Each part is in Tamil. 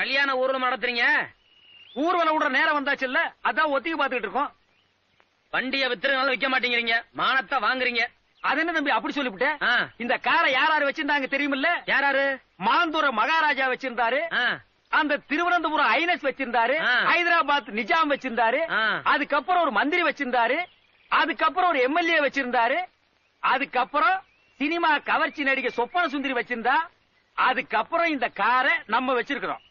கல்யாண ஊர்வலம் நடத்துறீங்க? ஊர்வலம் விடுற நேரம் வந்தாச்சு இல்ல, அதான் ஒத்திக்கு பாத்துக்கிட்டு இருக்கோம். வண்டிய வித்துறதுனால விக்க மாட்டேங்கிறீங்க, மானத்தை வாங்குறீங்க. அது என்ன தம்பி அப்படி சொல்லிவிட்டேன்? இந்த காரை யாராரு வச்சிருந்தாங்க தெரியுமில்ல? யாராரு? மாந்தூர மகாராஜா வச்சிருந்தாரு, அந்த திருவனந்தபுரம் ஐனஸ் வச்சிருந்தாரு, ஹைதராபாத் நிஜாம் வச்சிருந்தாரு, அதுக்கப்புறம் ஒரு மந்திரி வச்சிருந்தாரு, அதுக்கப்புறம் ஒரு எம்எல்ஏ வச்சிருந்தாரு, அதுக்கப்புறம் சினிமா கவர்ச்சி நடிகை சொப்பன சுந்தரி வச்சிருந்தா, அதுக்கப்புறம் இந்த காரை நம்ம வச்சிருக்கிறோம்.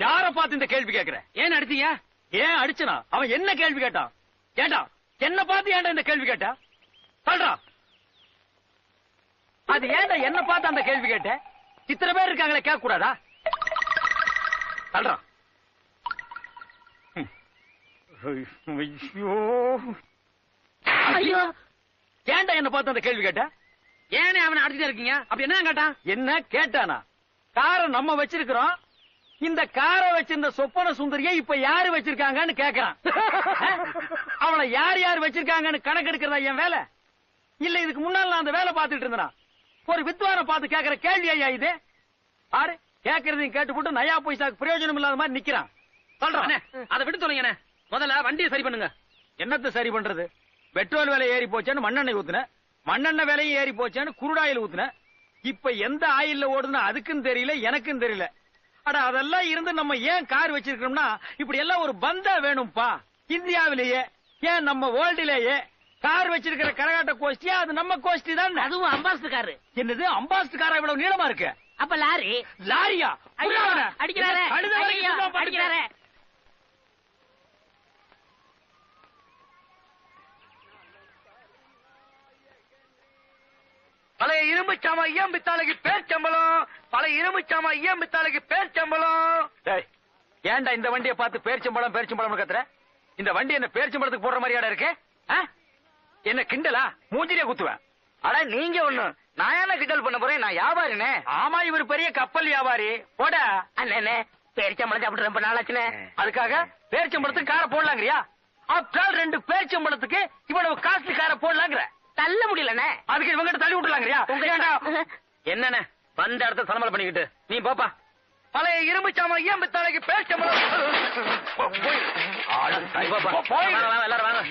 யார பார்த்து இந்த கேள்வி கேட்கிற? ஏன் அடிச்சீங்க? ஏன் அடிச்சனா? அவன் என்ன கேள்வி கேட்டான்? கேட்டான் என்ன பார்த்து ஏன்டா இந்த கேள்வி கேட்டா? சொல்றா. அது ஏன்டா என்ன பார்த்து அந்த கேள்வி கேட்ட? இத்தனை பேர் இருக்காங்களே, கேட்க கூடாதா? சொல்றா. ஐயோ, ஏன்டா என்ன பார்த்து அந்த கேள்வி கேட்ட? ஏனே அவனை அடிச்சுட்டு இருக்கீங்க? அப்படி என்ன கேட்டான்? என்ன கேட்டானா? காரை நம்ம வச்சிருக்கிறோம், இந்த காரை வச்சிருந்த சொப்பன சுந்தரியை இப்ப யாரு வச்சிருக்காங்கன்னு கேக்குறான். அவளை யார் யார் வச்சிருக்காங்கன்னு கணக்கெடுக்கிறதா என் வேலை? இல்ல இதுக்கு முன்னால நான் அந்த வேலை பார்த்துட்டு இருந்தேனா? ஒரு வித்வான பார்த்து கேக்குற கேள்வி ஐயா இது? ஆறு கேக்குறதையும் கேட்டுப்பட்டு நயா பைசாக்கு பிரயோஜனம் இல்லாத மாதிரி நிக்கிறான். சொல்றான். அதை விட்டு சொல்லுங்க. முதல்ல வண்டியை சரி பண்ணுங்க. என்னத்தை சரி பண்றது? பெட்ரோல் விலை ஏறி போச்சேன்னு மண்ணெண்ணெய் ஊத்துன, மண்ணெண்ணெய் விலையும் ஏறி போச்சேன்னு குருடாயில் ஊத்துன. இப்ப எந்த ஆயில்ல ஓடுதுன்னு அதுக்கும் தெரியல, எனக்கும் தெரியல. அட அதெல்லாம் இருந்து நம்ம ஏன் கார் வச்சிருக்கோம்னா, இப்படி எல்லாம் ஒரு பந்தா வேணும்பா. இந்தியாவிலேயே, ஏன் நம்ம வேர்ல்டிலேயே கார் வச்சிருக்கிற கரகாட்ட கோஷ்டியா அது நம்ம கோஷ்டி தான். அதுவும் அம்பாஸ்டர் காரு. என்னது அம்பாஸ்டர் காரா இவ்வளவு நீளமா இருக்கு? அப்ப லாரி. லாரியா? அடிக்கிறாரே அடிக்கிறாரே. பழைய இரும்பு சாமா ஐயம் பித்தாளைக்கு பேர் சம்பளம். பழைய இரும்பு சாமா ஐயம் பித்தாளைக்கு பேர் சம்பளம். ஏன்டா இந்த வண்டியை பார்த்து பேர்ச்சம்பளம் பேர்ச்சம்பளம் கத்துற? இந்த வண்டி என்ன பேர்ச்சம்பளத்துக்கு போடுற மாதிரியாடா இருக்கு? என்ன கிண்டலா? மூஞ்சிலே குத்துவேன். அட நீங்க ஒண்ணு, நான் என்ன கிண்டல் பண்ண போறேன்? நான் வியாபாரினே. ஆமா, இவர் பெரிய கப்பல் வியாபாரி. போட அண்ணே, பேரிச்சம்பளம் சாப்பிட்டு ரொம்ப நாளாச்சுனே. அதுக்காக பேர்ச்சம்பளத்துக்கு காரை போடலாங்கிறியா? ஆப்டால் 2 பேர்ச்சம்பளத்துக்கு இவ்வளவு காஸ்ட்லி காரை போடலாங்கிற? தள்ள முடியலண்ணே. அதுக்கு இவங்கிட்ட தள்ளி விட்டுலாங்கிறியா? என்னண்ணே வந்த இடத்த சலமலை பண்ணிக்கிட்டு நீ போப்பா. பழைய இரும்பு சாமா ஐயம் பித்தாளைக்கு பேர் சம்பளம். எல்லாரும் வாங்க.